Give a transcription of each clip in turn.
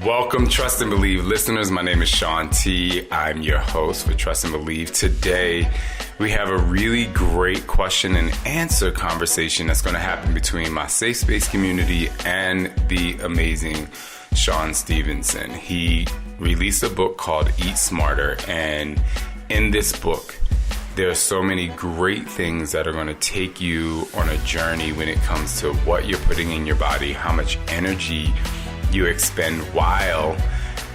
Welcome, Trust and Believe listeners. My name is Shawn T. I'm your host for Trust and Believe. Today, we have a really great question and answer conversation that's going to happen between my safe space community and the amazing Shawn Stevenson. He released a book called Eat Smarter, and in this book, there are so many great things that are going to take you on a journey when it comes to what you're putting in your body, how much energy you expend while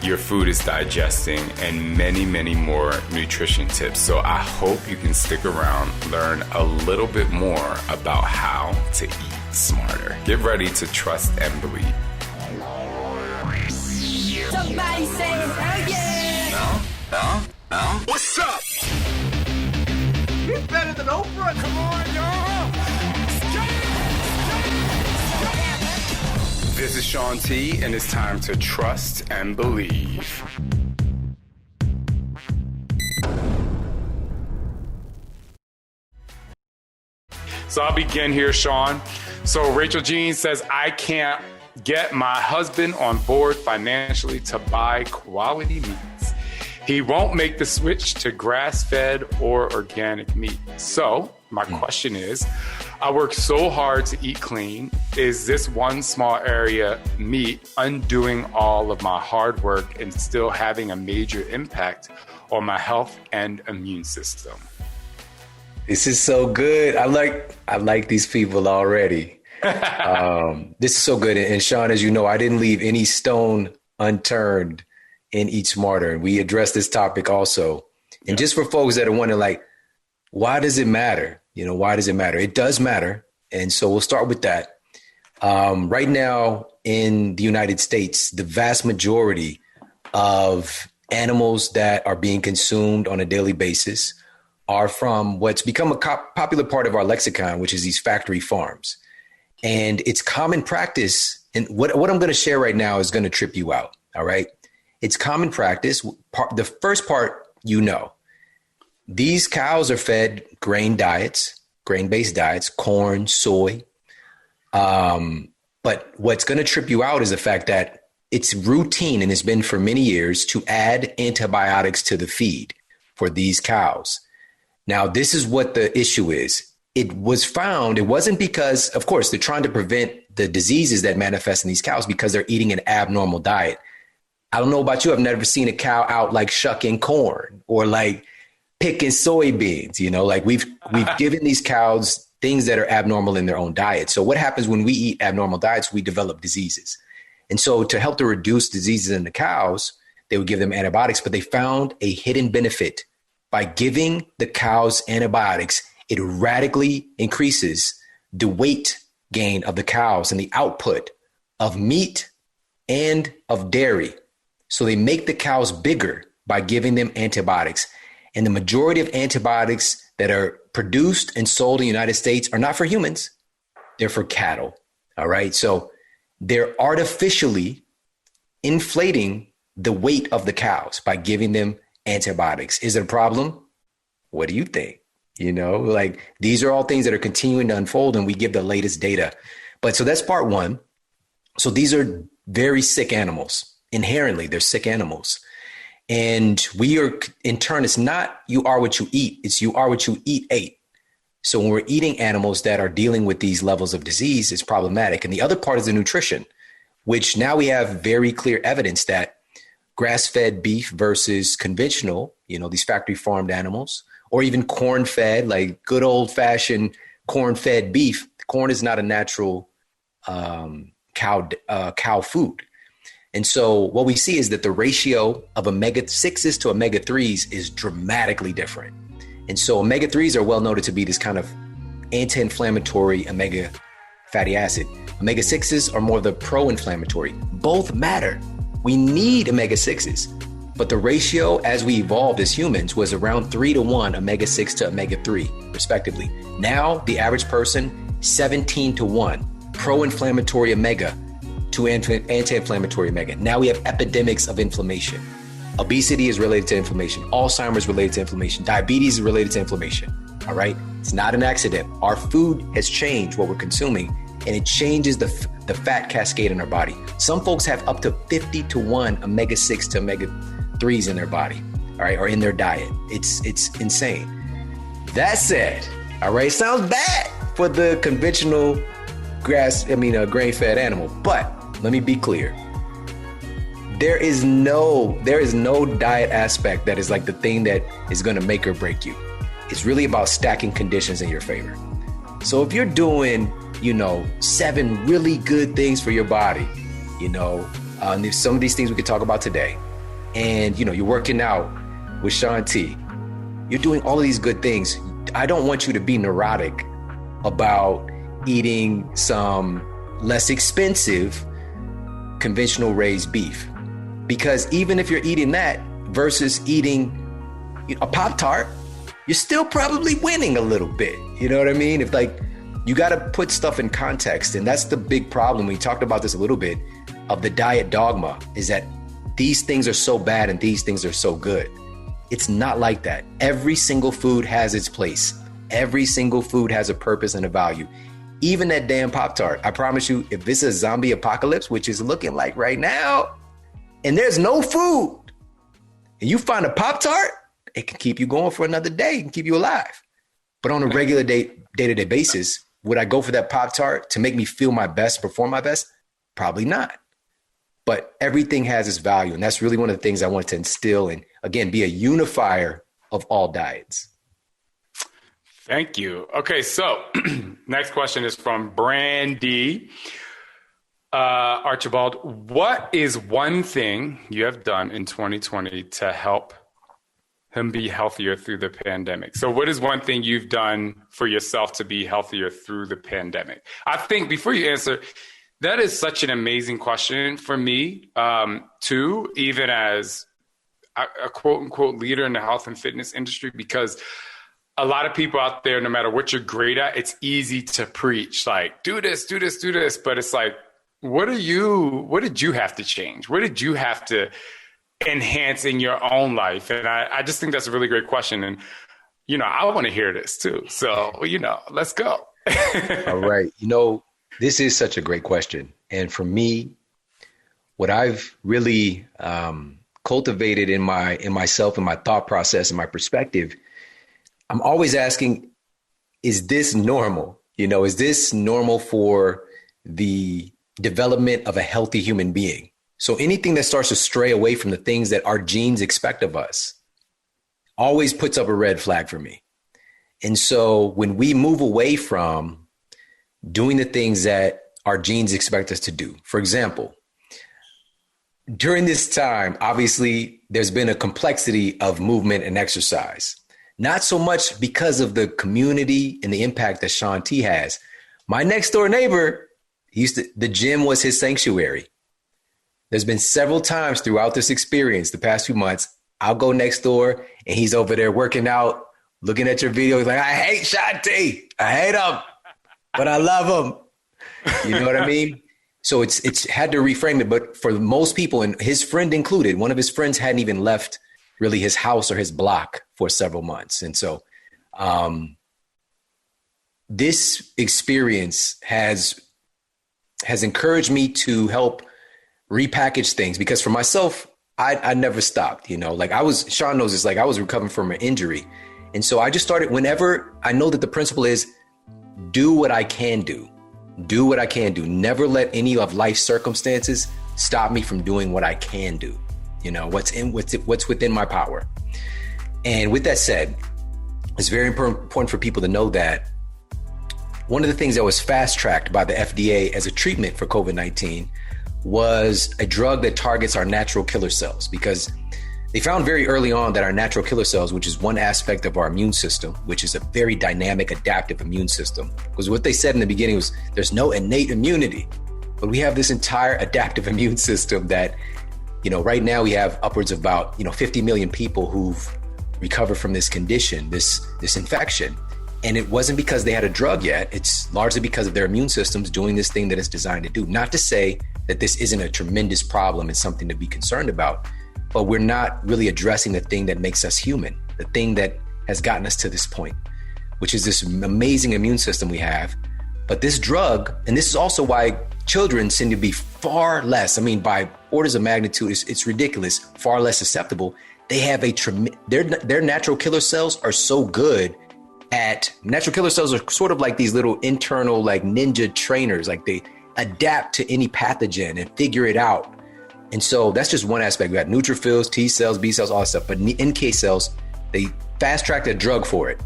your food is digesting, and many, many more nutrition tips. So I hope you can stick around, learn a little bit more about how to eat smarter. Get ready to trust and believe. Somebody say hell yeah! What's up? He's better than Oprah. Come on, y'all. This is Shawn T, and it's time to trust and believe. So I'll begin here, Shawn. So Rachel Jean says, I can't get my husband on board financially to buy quality meats. He won't make the switch to grass-fed or organic meat. So my question is, I work so hard to eat clean. Is this one small area meat undoing all of my hard work and still having a major impact on my health and immune system? This is so good. I like these people already. This is so good. And Shawn, as you know, I didn't leave any stone unturned in Eat Smarter. And we addressed this topic also. And just for folks that are wondering, like, why does it matter? Why does it matter? It does matter. And so we'll start with that. Right now in the United States, the vast majority of animals that are being consumed on a daily basis are from what's become a popular part of our lexicon, which is these factory farms. And it's common practice. And what I'm going to share right now is going to trip you out. All right. It's common practice. The first part, these cows are fed grain-based diets, corn, soy. But what's going to trip you out is the fact that it's routine, and it's been for many years, to add antibiotics to the feed for these cows. Now, this is what the issue is. It was found, it wasn't because, of course, they're trying to prevent the diseases that manifest in these cows because they're eating an abnormal diet. I don't know about you. I've never seen a cow out like shucking corn or like picking soybeans. We've given these cows things that are abnormal in their own diet. So what happens when we eat abnormal diets? We develop diseases. And so to help to reduce diseases in the cows, they would give them antibiotics, but they found a hidden benefit. By giving the cows antibiotics, it radically increases the weight gain of the cows and the output of meat and of dairy. So they make the cows bigger by giving them antibiotics. And the majority of antibiotics that are produced and sold in the United States are not for humans. They're for cattle. All right. So they're artificially inflating the weight of the cows by giving them antibiotics. Is it a problem? What do you think? These are all things that are continuing to unfold, and we give the latest data. But so that's part one. So these are very sick animals. Inherently, they're sick animals. And we are, in turn, it's not you are what you eat. It's you are what you ate. So when we're eating animals that are dealing with these levels of disease, it's problematic. And the other part is the nutrition, which now we have very clear evidence that grass-fed beef versus conventional, these factory farmed animals, or even corn-fed, like good old-fashioned corn-fed beef. Corn is not a natural cow food. And so what we see is that the ratio of omega-6s to omega-3s is dramatically different. And so omega-3s are well noted to be this kind of anti-inflammatory omega fatty acid. Omega-6s are more the pro-inflammatory. Both matter. We need omega-6s. But the ratio as we evolved as humans was around 3-1 omega-6 to omega-3, respectively. Now, the average person, 17-1 pro-inflammatory omega to anti-inflammatory omega. Now we have epidemics of inflammation. Obesity is related to inflammation. Alzheimer's is related to inflammation. Diabetes is related to inflammation. All right. It's not an accident. Our food has changed what we're consuming, and it changes the fat cascade in our body. Some folks have up to 50 to 1 omega-6 to omega-3s in their body, all right, or in their diet. It's insane. That said, all right, sounds bad for the conventional grain-fed animal, but let me be clear. There is no diet aspect that is like the thing that is going to make or break you. It's really about stacking conditions in your favor. So if you're doing, 7 really good things for your body, there's some of these things we could talk about today, and, you're working out with Shaun T, you're doing all of these good things. I don't want you to be neurotic about eating some less expensive conventional raised beef. Because even if you're eating that versus eating a Pop-Tart, you're still probably winning a little bit. You know what I mean? If you got to put stuff in context. And that's the big problem. We talked about this a little bit of the diet dogma, is that these things are so bad and these things are so good. It's not like that. Every single food has its place. Every single food has a purpose and a value. Even that damn Pop-Tart. I promise you, if this is a zombie apocalypse, which is looking like right now, and there's no food, and you find a Pop-Tart, it can keep you going for another day. It can keep you alive. But on a regular day-to-day basis, would I go for that Pop-Tart to make me feel my best, perform my best? Probably not. But everything has its value. And that's really one of the things I want to instill and, again, be a unifier of all diets. Thank you. Okay, so next question is from Brandy. Archibald, what is one thing you have done in 2020 to help him be healthier through the pandemic? So what is one thing you've done for yourself to be healthier through the pandemic? I think before you answer, that is such an amazing question for me, too, even as a quote unquote leader in the health and fitness industry, because a lot of people out there, no matter what you're great at, it's easy to preach like, do this, do this, do this. But it's like, what did you have to change? What did you have to enhance in your own life? And I just think that's a really great question. And, I want to hear this too. So, let's go. All right. This is such a great question. And for me, what I've really cultivated in myself and my thought process and my perspective, I'm always asking, is this normal? Is this normal for the development of a healthy human being? So anything that starts to stray away from the things that our genes expect of us always puts up a red flag for me. And so when we move away from doing the things that our genes expect us to do, for example, during this time, obviously, there's been a complexity of movement and exercise. Not so much because of the community and the impact that Shaun T has. My next door neighbor, the gym was his sanctuary. There's been several times throughout this experience, the past few months, I'll go next door and he's over there working out, looking at your video. He's like, I hate Shaun T. I hate him, but I love him. You know what I mean? So it's had to reframe it. But for most people, and his friend included, one of his friends hadn't even left really his house or his block for several months. And so this experience has encouraged me to help repackage things, because for myself, I never stopped, Shaun knows this, I was recovering from an injury. And so I just started, whenever I know that the principle is do what I can do. Do what I can do. Never let any of life's circumstances stop me from doing what I can do. What's within my power. And with that said, it's very important for people to know that one of the things that was fast-tracked by the FDA as a treatment for COVID-19 was a drug that targets our natural killer cells, because they found very early on that our natural killer cells, which is one aspect of our immune system, which is a very dynamic, adaptive immune system, because what they said in the beginning was there's no innate immunity, but we have this entire adaptive immune system that, right now we have upwards of about, 50 million people who've recovered from this condition, this infection. And it wasn't because they had a drug yet. It's largely because of their immune systems doing this thing that it's designed to do. Not to say that this isn't a tremendous problem and something to be concerned about, but we're not really addressing the thing that makes us human, the thing that has gotten us to this point, which is this amazing immune system we have, But this drug, and this is also why children seem to be far less, I mean, by orders of magnitude, it's ridiculous, far less susceptible. They have their natural killer cells are so good natural killer cells are sort of like these little internal like ninja trainers, like they adapt to any pathogen and figure it out. And so that's just one aspect. We got neutrophils, T cells, B cells, all that stuff. But NK cells, they fast tracked a drug for it.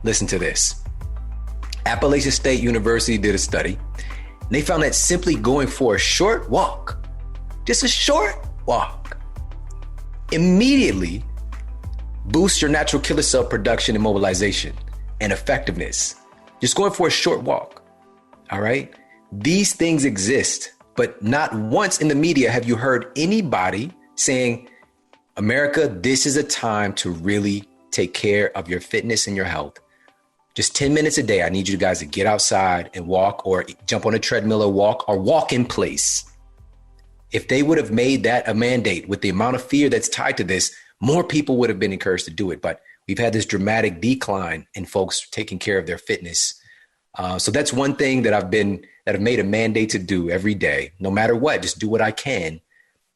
Listen to this. Appalachian State University did a study. And they found that simply going for a short walk, just a short walk, immediately boosts your natural killer cell production and mobilization and effectiveness. Just going for a short walk. All right. These things exist, but not once in the media have you heard anybody saying, America, this is a time to really take care of your fitness and your health. Just 10 minutes a day. I need you guys to get outside and walk, or jump on a treadmill or walk in place. If they would have made that a mandate with the amount of fear that's tied to this, more people would have been encouraged to do it. But we've had this dramatic decline in folks taking care of their fitness. So that's one thing that I've made a mandate to do every day, no matter what, just do what I can,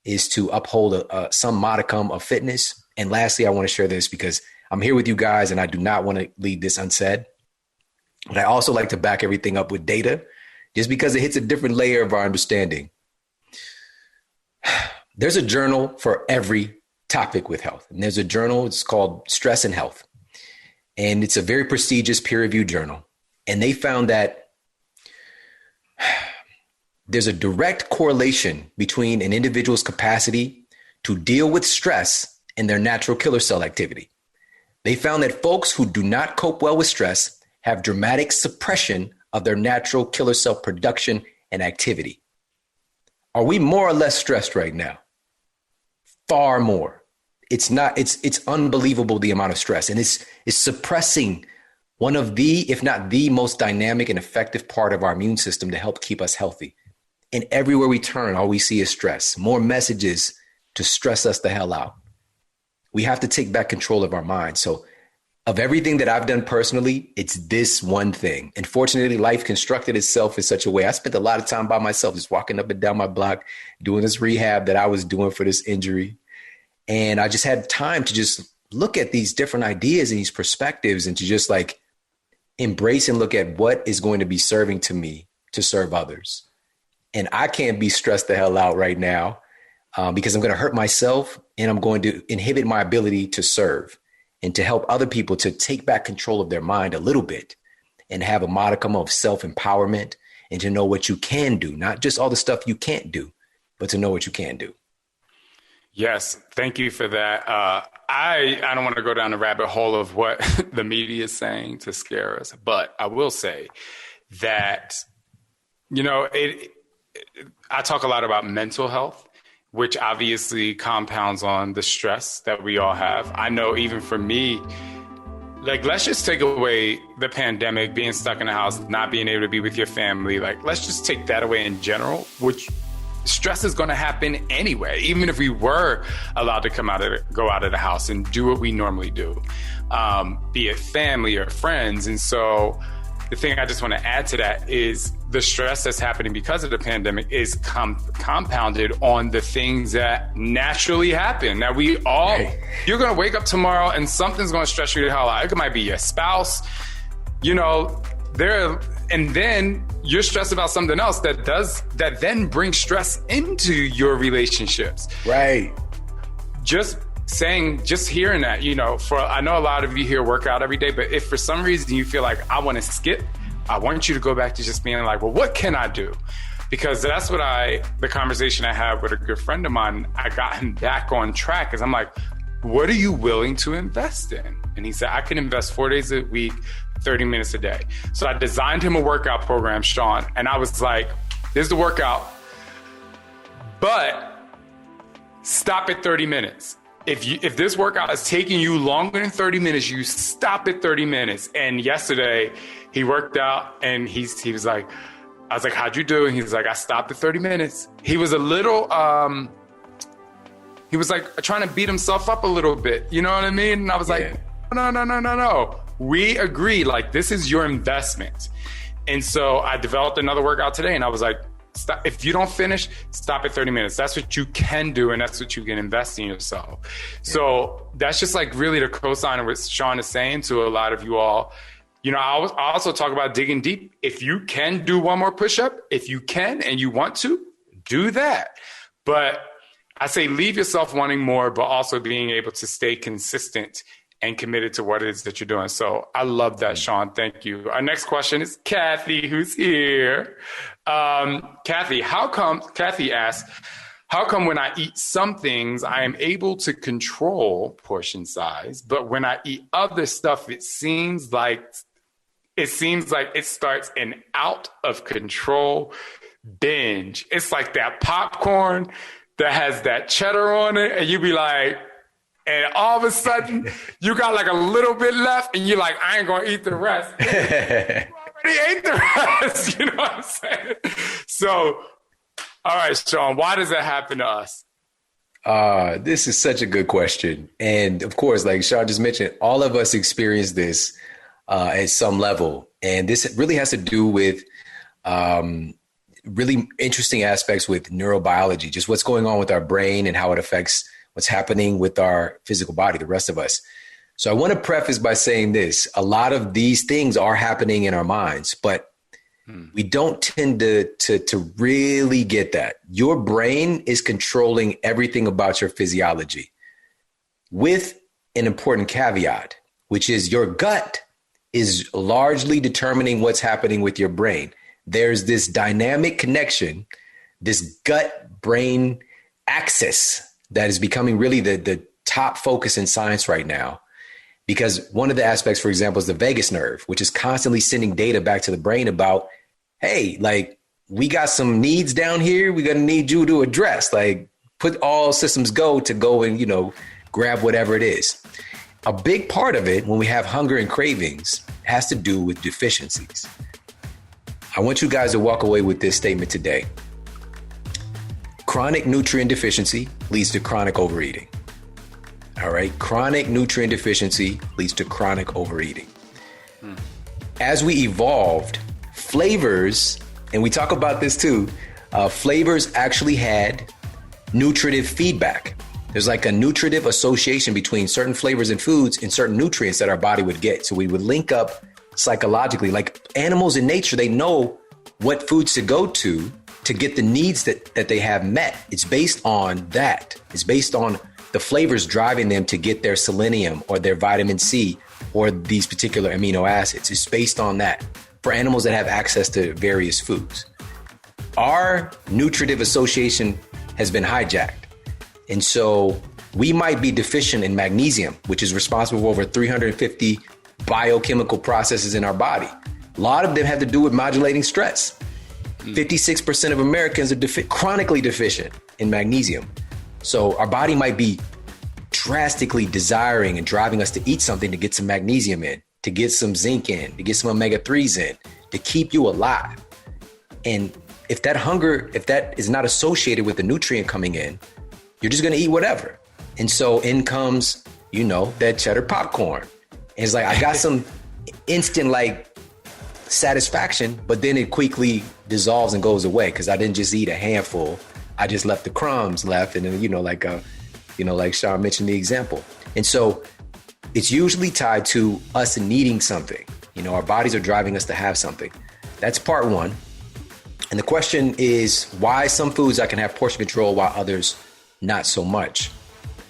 is to uphold some modicum of fitness. And lastly, I want to share this because I'm here with you guys and I do not want to leave this unsaid. But I also like to back everything up with data, just because it hits a different layer of our understanding. There's a journal for every topic with health. And there's a journal, it's called Stress and Health. And it's a very prestigious peer-reviewed journal. And they found that there's a direct correlation between an individual's capacity to deal with stress and their natural killer cell activity. They found that folks who do not cope well with stress have dramatic suppression of their natural killer cell production and activity. Are we more or less stressed right now? Far more. It's unbelievable the amount of stress, and it's suppressing one of the, if not the most dynamic and effective part of our immune system to help keep us healthy. And everywhere we turn, all we see is stress, more messages to stress us the hell out. We have to take back control of our mind. So of everything that I've done personally, it's this one thing. And fortunately, life constructed itself in such a way. I spent a lot of time by myself, just walking up and down my block, doing this rehab that I was doing for this injury. And I just had time to just look at these different ideas and these perspectives and to just like embrace and look at what is going to be serving to me to serve others. And I can't be stressed the hell out right now because I'm going to hurt myself and I'm going to inhibit my ability to serve and to help other people to take back control of their mind a little bit and have a modicum of self-empowerment and to know what you can do, not just all the stuff you can't do, but to know what you can do. Yes, thank you for that. I don't want to go down the rabbit hole of what the media is saying to scare us, but I will say that, I talk a lot about mental health, which obviously compounds on the stress that we all have. I know even for me, like, let's just take away the pandemic, being stuck in the house, not being able to be with your family. Like, let's just take that away in general, which stress is going to happen anyway, even if we were allowed to go out of the house and do what we normally do, be it family or friends. And so the thing I just want to add to that is the stress that's happening because of the pandemic is compounded on the things that naturally happen. That we all, you're going to wake up tomorrow and something's going to stress you the hell out. It might be your spouse, and then you're stressed about something else that then brings stress into your relationships. Right. Just hearing that, I know a lot of you here work out every day, but if for some reason you feel like I want to skip, I want you to go back to just being like, well, what can I do? Because that's what the conversation I had with a good friend of mine, I got him back on track because I'm like, what are you willing to invest in? And he said, I can invest 4 days a week, 30 minutes a day. So I designed him a workout program, Shaun, and I was like, here's the workout, but stop at 30 minutes. If this workout is taking you longer than 30 minutes, you stop at 30 minutes. And yesterday he worked out and he was like, I was like, how'd you do? And he's like, I stopped at 30 minutes. He was a little, he was like trying to beat himself up a little bit. You know what I mean? And I was like, no. We agree, like, this is your investment. And so I developed another workout today, and I was like, stop. If you don't finish, stop at 30 minutes. That's what you can do, and that's what you can invest in yourself. So that's just like really the co-sign of what Shaun is saying to a lot of you all. You know, I also talk about digging deep. If you can do one more push-up, if you can and you want to, do that. But I say leave yourself wanting more, but also being able to stay consistent and committed to what it is that you're doing. So I love that, Shaun. Thank you. Our next question is Kathy, who's here. Kathy asks, how come when I eat some things, I am able to control portion size, but when I eat other stuff, it seems like it starts an out of control binge. It's like that popcorn that has that cheddar on it, and you be like, and all of a sudden you got like a little bit left, and you're like, I ain't gonna eat the rest. You already ate the rest, you know what I'm saying? So, all right, Shaun, why does that happen to us? This is such a good question. And of course, like Shaun just mentioned, all of us experience this at some level. And this really has to do with really interesting aspects with neurobiology, just what's going on with our brain and how it affects what's happening with our physical body, the rest of us. So I want to preface by saying this. A lot of these things are happening in our minds, but we don't tend to really get that. Your brain is controlling everything about your physiology with an important caveat, which is your gut is largely determining what's happening with your brain. There's this dynamic connection, this gut-brain axis that is becoming really the top focus in science right now. Because one of the aspects, for example, is the vagus nerve, which is constantly sending data back to the brain about, hey, like, we got some needs down here we're going to need you to address. Like, put all systems go and, you know, grab whatever it is. A big part of it, when we have hunger and cravings, has to do with deficiencies. I want you guys to walk away with this statement today. Chronic nutrient deficiency leads to chronic overeating. All right. Chronic nutrient deficiency leads to chronic overeating. As we evolved, flavors, and we talk about this too, flavors actually had nutritive feedback. There's like a nutritive association between certain flavors and foods and certain nutrients that our body would get. So we would link up psychologically, like animals in nature, they know what foods to go to get the needs that they have met. It's based on that. It's based on the flavors driving them to get their selenium or their vitamin C or these particular amino acids. It's based on that for animals that have access to various foods. Our nutritive association has been hijacked. And so we might be deficient in magnesium, which is responsible for over 350 biochemical processes in our body. A lot of them have to do with modulating stress. 56% of Americans are chronically deficient in magnesium. So our body might be drastically desiring and driving us to eat something to get some magnesium in, to get some zinc in, to get some omega-3s in, to keep you alive. And if that is not associated with the nutrient coming in, you're just going to eat whatever. And so in comes, you know, that cheddar popcorn. And it's like, I got some instant like satisfaction, but then it quickly dissolves and goes away because I didn't just eat a handful. I just left the crumbs left. And then, like Shaun mentioned the example. And so it's usually tied to us needing something. You know, our bodies are driving us to have something. That's part one. And the question is why some foods I can have portion control while others not so much.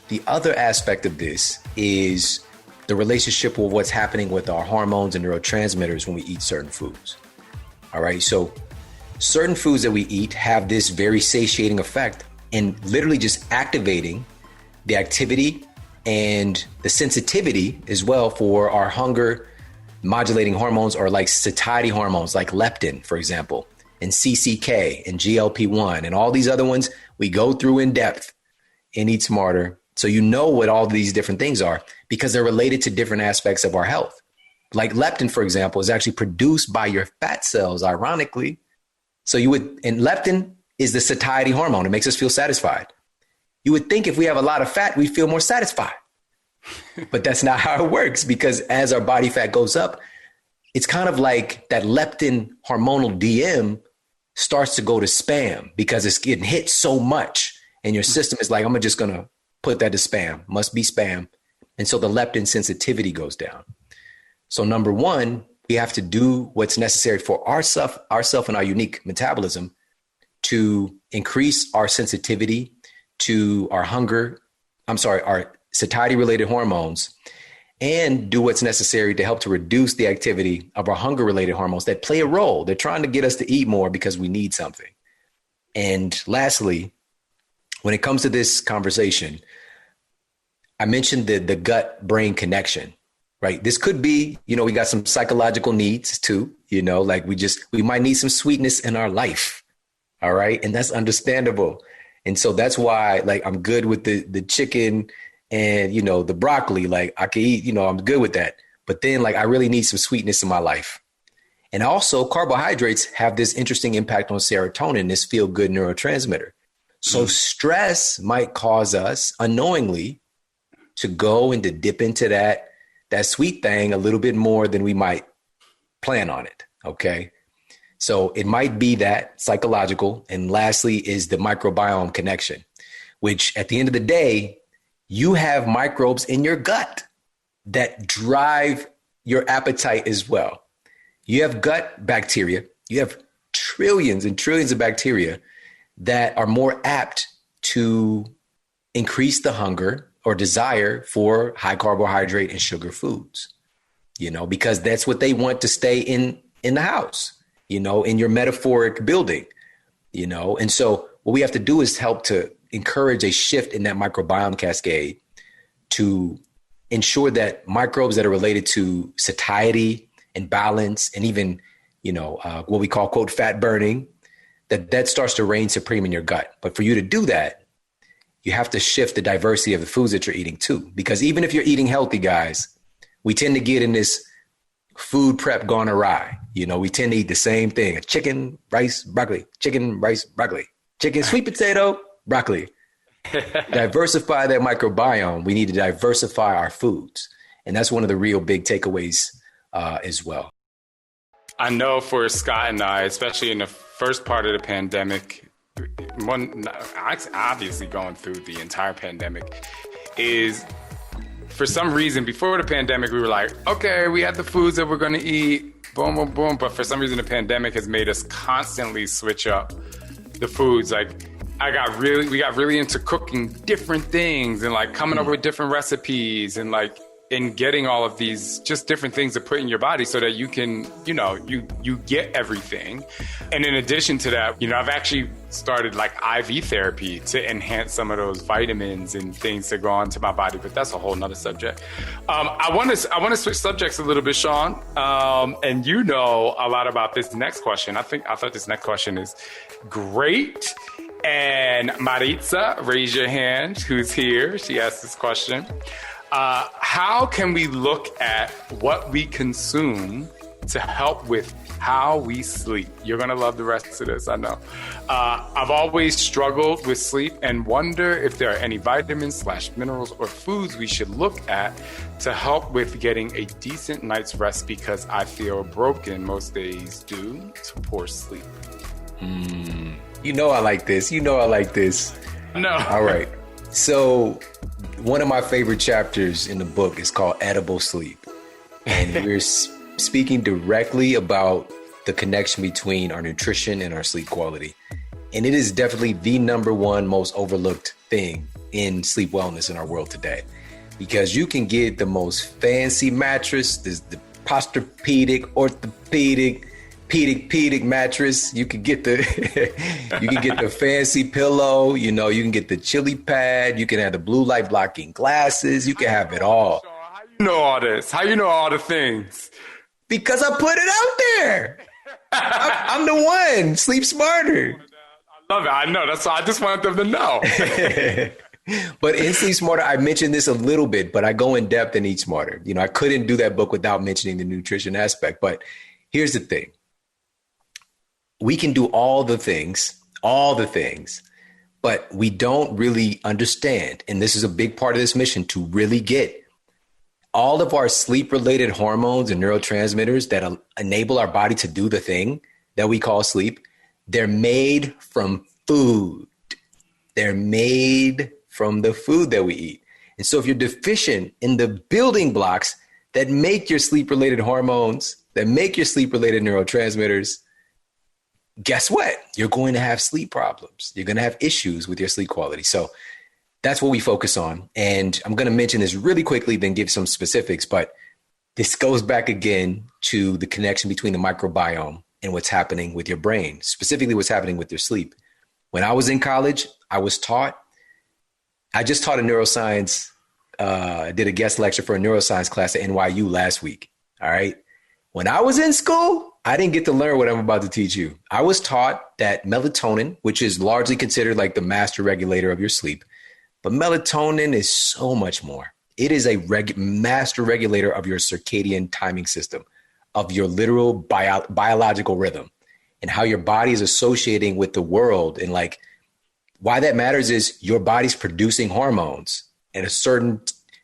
The other aspect of this is the relationship with what's happening with our hormones and neurotransmitters when we eat certain foods. All right. So certain foods that we eat have this very satiating effect in literally just activating the activity and the sensitivity as well for our hunger modulating hormones, or like satiety hormones like leptin, for example, and CCK and GLP-1 and all these other ones we go through in depth in Eat Smarter. So you know what all these different things are because they're related to different aspects of our health. Like leptin, for example, is actually produced by your fat cells, ironically. So and leptin is the satiety hormone. It makes us feel satisfied. You would think if we have a lot of fat, we feel more satisfied. But that's not how it works, because as our body fat goes up, it's kind of like that leptin hormonal DM starts to go to spam because it's getting hit so much. And your system is like, I'm just going to put that to spam, must be spam. And so the leptin sensitivity goes down. So number one, we have to do what's necessary for ourself and our unique metabolism to increase our sensitivity to our our satiety related hormones, and do what's necessary to help to reduce the activity of our hunger related hormones that play a role. They're trying to get us to eat more because we need something. And lastly, when it comes to this conversation, I mentioned the gut brain connection, right? This could be, we got some psychological needs too, like we might need some sweetness in our life. All right. And that's understandable. And so that's why, like, I'm good with the chicken and, the broccoli. Like, I can eat, I'm good with that. But then, like, I really need some sweetness in my life. And also carbohydrates have this interesting impact on serotonin, this feel good neurotransmitter. So stress might cause us unknowingly to go and to dip into that sweet thing a little bit more than we might plan on it. Okay. So it might be that psychological. And lastly is the microbiome connection, which at the end of the day, you have microbes in your gut that drive your appetite as well. You have gut bacteria. You have trillions and trillions of bacteria that are more apt to increase the hunger or desire for high carbohydrate and sugar foods, because that's what they want to stay in the house, in your metaphoric building, And so what we have to do is help to encourage a shift in that microbiome cascade to ensure that microbes that are related to satiety and balance and even, what we call, quote, fat burning, that starts to reign supreme in your gut. But for you to do that, you have to shift the diversity of the foods that you're eating too. Because even if you're eating healthy, guys, we tend to get in this food prep gone awry. We tend to eat the same thing: chicken, rice, broccoli, chicken, rice, broccoli, chicken, sweet potato, broccoli. Diversify that microbiome. We need to diversify our foods. And that's one of the real big takeaways as well. I know for Scott and I, especially in the first part of the pandemic, obviously going through the entire pandemic, is for some reason before the pandemic, we were like, okay, we had the foods that we're going to eat, boom, boom, boom. But for some reason, the pandemic has made us constantly switch up the foods. Like we got really into cooking different things and like coming up with different recipes and like in getting all of these just different things to put in your body so that you can, you get everything. And in addition to that, I've actually started like IV therapy to enhance some of those vitamins and things to go onto my body, but that's a whole nother subject. I want to switch subjects a little bit, Shaun. And you know a lot about this next question. I thought this next question is great. And Maritza, raise your hand, who's here. She asked this question. How can we look at what we consume to help with how we sleep? You're going to love the rest of this, I know. I've always struggled with sleep and wonder if there are any vitamins/minerals or foods we should look at to help with getting a decent night's rest because I feel broken most days due to poor sleep. I like this. No. All right. So one of my favorite chapters in the book is called Edible Sleep. And we're speaking directly about the connection between our nutrition and our sleep quality. And it is definitely the number one most overlooked thing in sleep wellness in our world today. Because you can get the most fancy mattress, the Posturepedic, orthopedic, pedic mattress. You can get the fancy pillow, you can get the chili pad, you can have the blue light blocking glasses, you can have it all. How you know all this? How you know all the things? Because I put it out there. I'm the one. Sleep smarter. I love it. I know. That's why I just wanted them to know. But in Sleep Smarter, I mentioned this a little bit, but I go in depth in Eat Smarter. I couldn't do that book without mentioning the nutrition aspect. But here's the thing. We can do all the things, but we don't really understand. And this is a big part of this mission, to really get all of our sleep related hormones and neurotransmitters that enable our body to do the thing that we call sleep, they're made from food. They're made from the food that we eat. And so if you're deficient in the building blocks that make your sleep related hormones, that make your sleep related neurotransmitters, guess what? You're going to have sleep problems. You're going to have issues with your sleep quality. So that's what we focus on. And I'm going to mention this really quickly, then give some specifics. But this goes back again to the connection between the microbiome and what's happening with your brain, specifically what's happening with your sleep. When I was in college, I just taught a neuroscience, I did a guest lecture for a neuroscience class at NYU last week. All right. When I was in school, I didn't get to learn what I'm about to teach you. I was taught that melatonin, which is largely considered like the master regulator of your sleep, but melatonin is so much more. It is a master regulator of your circadian timing system, of your literal biological rhythm, and how your body is associating with the world. And like why that matters is your body's producing hormones at a certain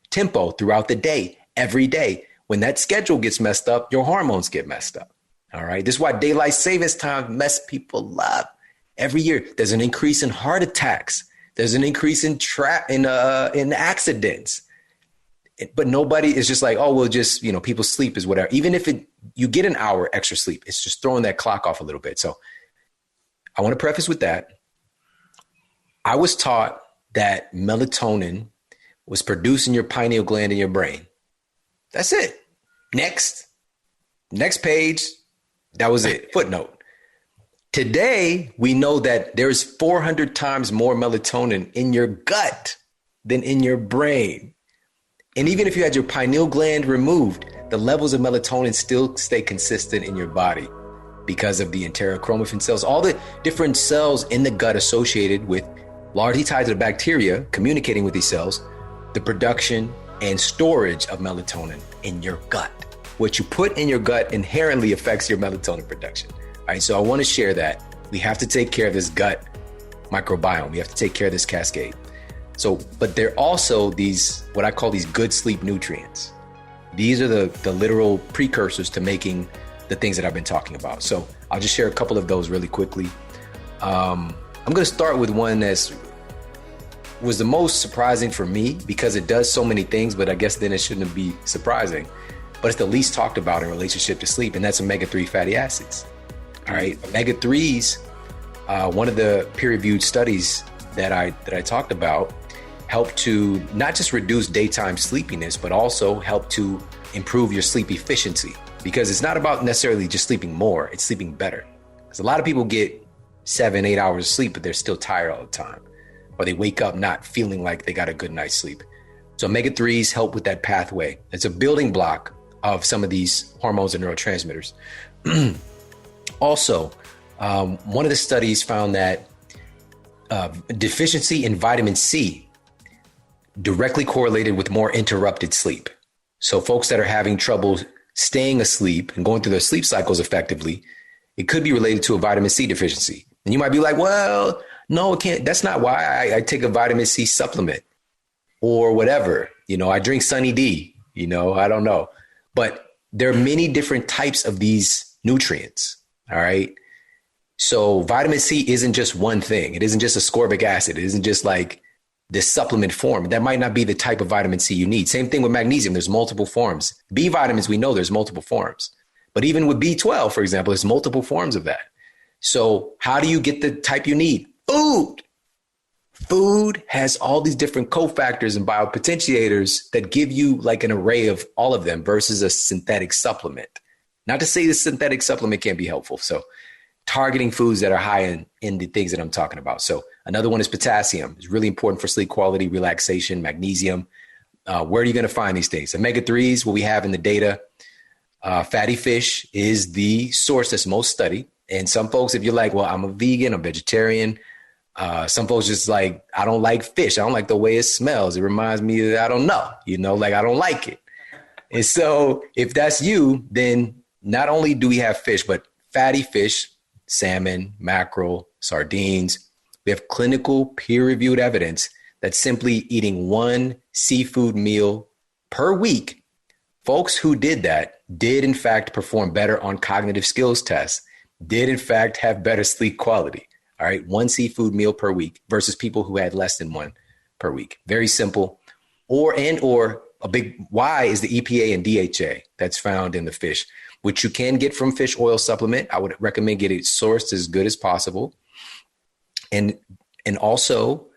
tempo throughout the day, every day. When that schedule gets messed up, your hormones get messed up. All right. This is why daylight savings time mess people up every year. There's an increase in heart attacks. There's an increase in accidents. But nobody is just like, oh, well, just, people sleep is whatever. Even if you get an hour extra sleep, it's just throwing that clock off a little bit. So I want to preface with that. I was taught that melatonin was produced in your pineal gland in your brain. That's it. Next page. That was it. Footnote. Today, we know that there's 400 times more melatonin in your gut than in your brain. And even if you had your pineal gland removed, the levels of melatonin still stay consistent in your body because of the enterochromaffin cells, all the different cells in the gut associated with, largely tied to the bacteria communicating with these cells, the production and storage of melatonin in your gut. What you put in your gut inherently affects your melatonin production. All right, so I want to share that. We have to take care of this gut microbiome. We have to take care of this cascade. So, but there are also these, what I call these good sleep nutrients. These are the literal precursors to making the things that I've been talking about. So I'll just share a couple of those really quickly. I'm going to start with one that was the most surprising for me because it does so many things, but I guess then it shouldn't be surprising. But it's the least talked about in relationship to sleep, and that's omega-3 fatty acids. All right, omega-3s, one of the peer-reviewed studies that I talked about help to not just reduce daytime sleepiness, but also help to improve your sleep efficiency, because it's not about necessarily just sleeping more, it's sleeping better. Because a lot of people get 7-8 hours of sleep, but they're still tired all the time, or they wake up not feeling like they got a good night's sleep. So omega-3s help with that pathway. It's a building block of some of these hormones and neurotransmitters. Also, one of the studies found that deficiency in vitamin C directly correlated with more interrupted sleep. So folks that are having trouble staying asleep and going through their sleep cycles effectively, it could be related to a vitamin C deficiency. And you might be like, well, no, it can't. That's not why I take a vitamin C supplement or whatever. I drink Sunny D, I don't know. But there are many different types of these nutrients. All right. So vitamin C isn't just one thing. It isn't just ascorbic acid. It isn't just like this supplement form. That might not be the type of vitamin C you need. Same thing with magnesium. There's multiple forms. B vitamins, we know there's multiple forms. But even with B12, for example, there's multiple forms of that. So how do you get the type you need? Food. Food has all these different cofactors and biopotentiators that give you like an array of all of them versus a synthetic supplement. Not to say the synthetic supplement can't be helpful. So targeting foods that are high in the things that I'm talking about. So another one is potassium. It's really important for sleep quality, relaxation, magnesium. Where are you going to find these things? Omega-3s, what we have in the data. Fatty fish is the source that's most studied. And some folks, if you're like, well, I'm a vegan, I'm vegetarian. Some folks just like, I don't like fish. I don't like the way it smells. It reminds me that I don't know, like I don't like it. And so if that's you, then not only do we have fish, but fatty fish, salmon, mackerel, sardines. We have clinical peer-reviewed evidence that simply eating one seafood meal per week Folks who did that did in fact perform better on cognitive skills tests, did in fact have better sleep quality. All right. One seafood meal per week versus people who had less than one per week. Very simple. Or a big why is the EPA and DHA that's found in the fish, which you can get from fish oil supplement. I would recommend getting it sourced as good as possible. And also,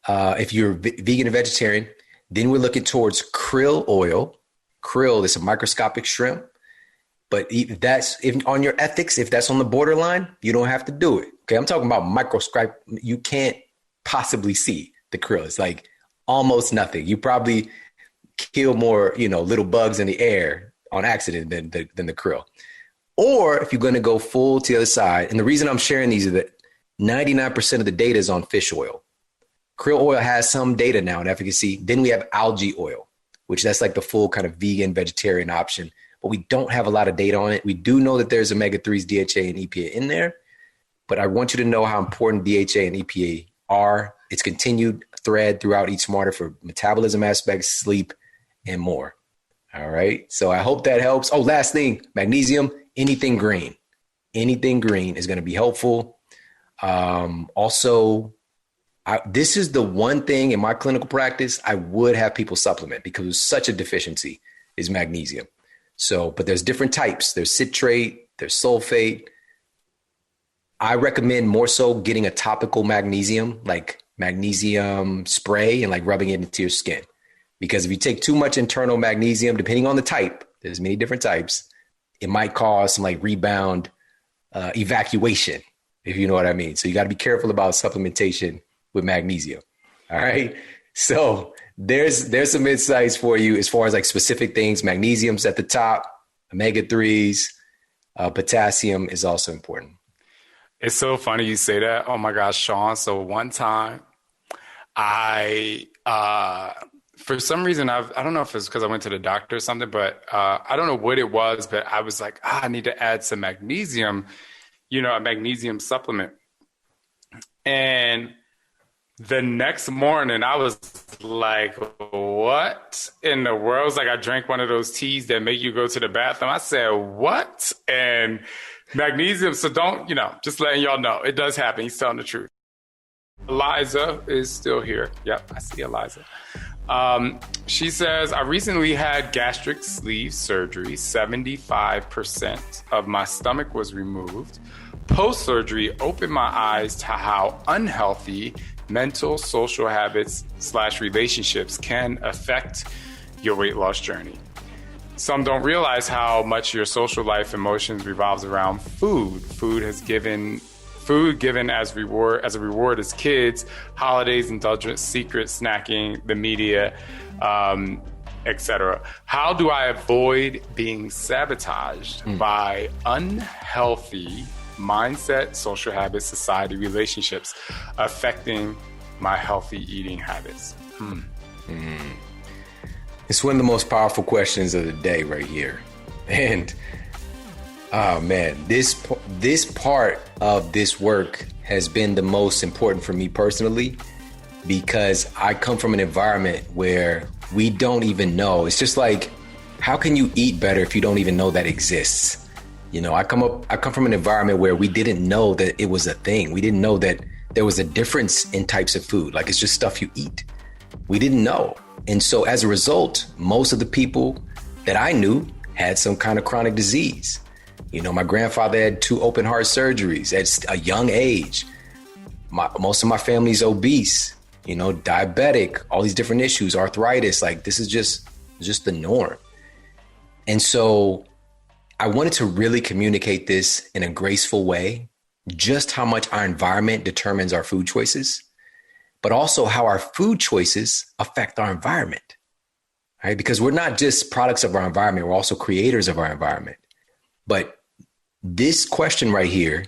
if you're vegan and vegetarian, then we're looking towards krill oil. Krill is a microscopic shrimp. But if on your ethics, if that's on the borderline, you don't have to do it. Okay, I'm talking about microscopic. You can't possibly see the krill. It's like almost nothing. You probably kill more, little bugs in the air on accident than the krill. Or if you're going to go full to the other side, and the reason I'm sharing these is that 99% of the data is on fish oil. Krill oil has some data now in efficacy. Then we have algae oil, which that's like the full kind of vegan, vegetarian option. But we don't have a lot of data on it. We do know that there's omega-3s, DHA, and EPA in there. But I want you to know how important DHA and EPA are. It's continued thread throughout Eat Smarter for metabolism aspects, sleep, and more. All right. So I hope that helps. Oh, last thing, magnesium, anything green. Anything green is going to be helpful. This is the one thing in my clinical practice I would have people supplement because it's such a deficiency is magnesium. So, but there's different types. There's citrate, there's sulfate. I recommend more so getting a topical magnesium, like magnesium spray and like rubbing it into your skin. Because if you take too much internal magnesium, depending on the type, there's many different types, it might cause some like rebound evacuation, if you know what I mean. So you got to be careful about supplementation with magnesium. All right. So there's some insights for you as far as like specific things. Magnesium's at the top, omega-3s, potassium is also important. It's so funny you say that. Oh my gosh, Shaun. So one time for some reason, I don't know if it's because I went to the doctor or something, but I don't know what it was, but I was like, I need to add some magnesium, a magnesium supplement. And the next morning, I was like, what in the world? It was like I drank one of those teas that make you go to the bathroom. I said, what? And magnesium, so don't, just letting y'all know, it does happen. He's telling the truth. Eliza is still here. Yep, I see Eliza. She says, I recently had gastric sleeve surgery. 75% of my stomach was removed. Post-surgery opened my eyes to how unhealthy mental, social habits / relationships can affect your weight loss journey. Some don't realize how much your social life, emotions revolves around food. Food given as a reward as kids, holidays, indulgence, secret snacking, the media, etc. How do I avoid being sabotaged by unhealthy mindset, social habits, society, relationships affecting my healthy eating habits? It's one of the most powerful questions of the day right here. And oh man, this part of this work has been the most important for me personally, because I come from an environment where we don't even know. It's just like, how can you eat better if you don't even know that exists? I come from an environment where we didn't know that it was a thing. We didn't know that there was a difference in types of food. Like, it's just stuff you eat. We didn't know. And so as a result, most of the people that I knew had some kind of chronic disease. My grandfather had 2 open heart surgeries at a young age. Most of my family's obese, diabetic, all these different issues, arthritis. Like, this is just the norm. And so I wanted to really communicate this in a graceful way, just how much our environment determines our food choices, but also how our food choices affect our environment, right? Because we're not just products of our environment, we're also creators of our environment. But this question right here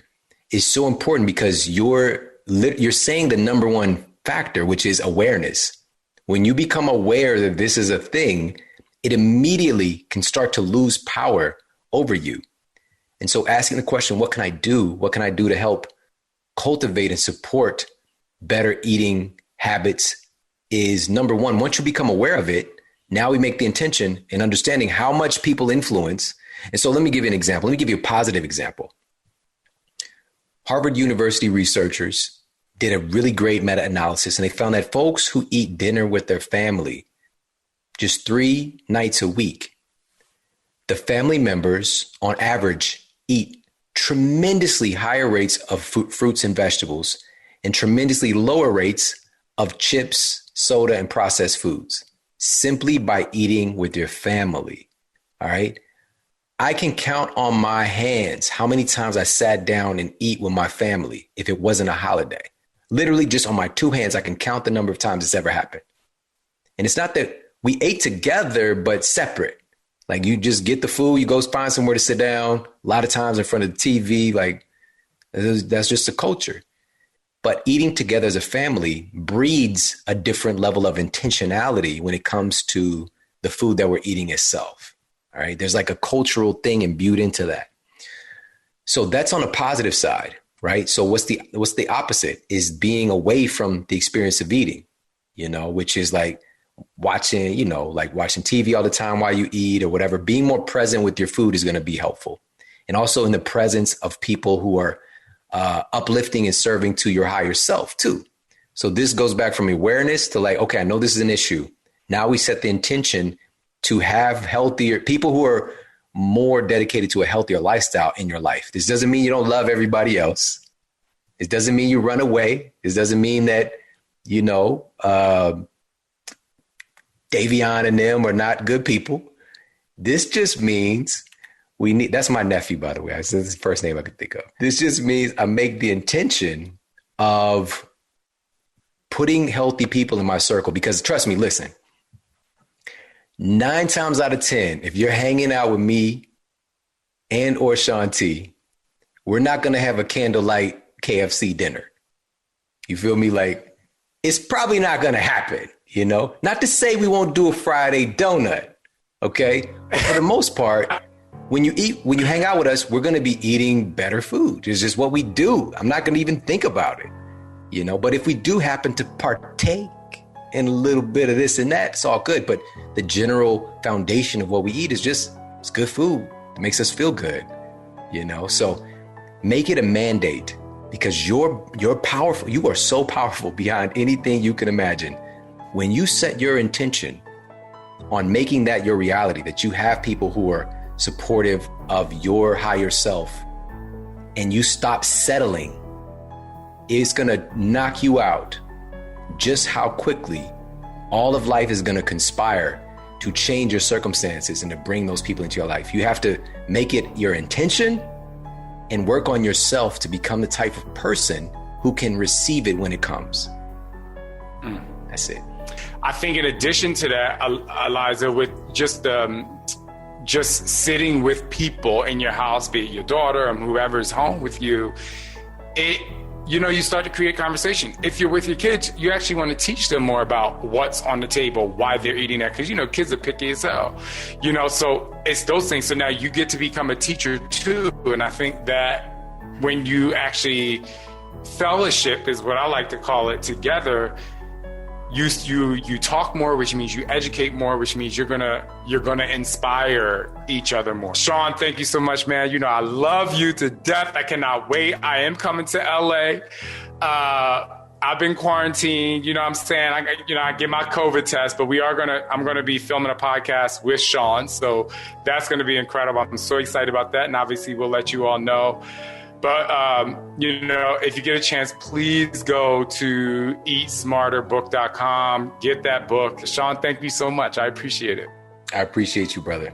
is so important because you're saying the number one factor, which is awareness. When you become aware that this is a thing, it immediately can start to lose power over you. And so asking the question, what can I do? What can I do to help cultivate and support better eating habits is number one. Once you become aware of it, Now we make the intention in understanding how much people influence. And so let me give you an example. Let me give you a positive example. Harvard University researchers did a really great meta-analysis, and they found that folks who eat dinner with their family just 3 nights a week, the family members on average eat tremendously higher rates of fruits and vegetables and tremendously lower rates of chips, soda, and processed foods simply by eating with your family. All right. I can count on my hands how many times I sat down and eat with my family if it wasn't a holiday. Literally just on my 2 hands, I can count the number of times it's ever happened. And it's not that we ate together, but separate. Like you just get the food, you go find somewhere to sit down, a lot of times in front of the TV, like that's just a culture. But eating together as a family breeds a different level of intentionality when it comes to the food that we're eating itself. All right. There's like a cultural thing imbued into that. So that's on a positive side, right? So what's the opposite is being away from the experience of eating, which is like watching TV all the time while you eat or whatever. Being more present with your food is going to be helpful. And also in the presence of people who are uplifting and serving to your higher self too. So this goes back from awareness to like, okay, I know this is an issue. Now we set the intention to have healthier people who are more dedicated to a healthier lifestyle in your life. This doesn't mean you don't love everybody else. It doesn't mean you run away. This doesn't mean that, Davion and them are not good people. This just means that's my nephew, by the way. That's the first name I could think of. This just means I make the intention of putting healthy people in my circle because trust me, listen, 9 times out of 10, if you're hanging out with me and or Shaun T, we're not going to have a candlelight KFC dinner. You feel me? Like it's probably not going to happen, not to say we won't do a Friday donut. Okay. But for the most part, when you hang out with us, we're going to be eating better food. It's just what we do. I'm not going to even think about it, but if we do happen to partake in a little bit of this and that, it's all good. But the general foundation of what we eat is it's good food. It makes us feel good, so make it a mandate because you're powerful. You are so powerful beyond anything you can imagine. When you set your intention on making that your reality, that you have people who are supportive of your higher self and you stop settling, it's going to knock you out just how quickly all of life is going to conspire to change your circumstances and to bring those people into your life. You have to make it your intention and work on yourself to become the type of person who can receive it when it comes. That's it. I think in addition to that, Eliza, with just sitting with people in your house, be it your daughter or whoever's home with you, you start to create conversation. If you're with your kids, you actually want to teach them more about what's on the table, why they're eating that. Because, kids are picky as hell, so it's those things. So now you get to become a teacher too. And I think that when you actually fellowship is what I like to call it together, you talk more, which means you educate more, which means you're gonna inspire each other more. Shaun, thank you so much, man. I love you to death. I cannot wait. I am coming to LA. I've been quarantined. I'm saying I get my COVID test, but I'm gonna be filming a podcast with Shaun, so that's gonna be incredible. I'm so excited about that, and obviously we'll let you all know. But, if you get a chance, please go to eatsmarterbook.com, get that book. Shaun, thank you so much. I appreciate it. I appreciate you, brother.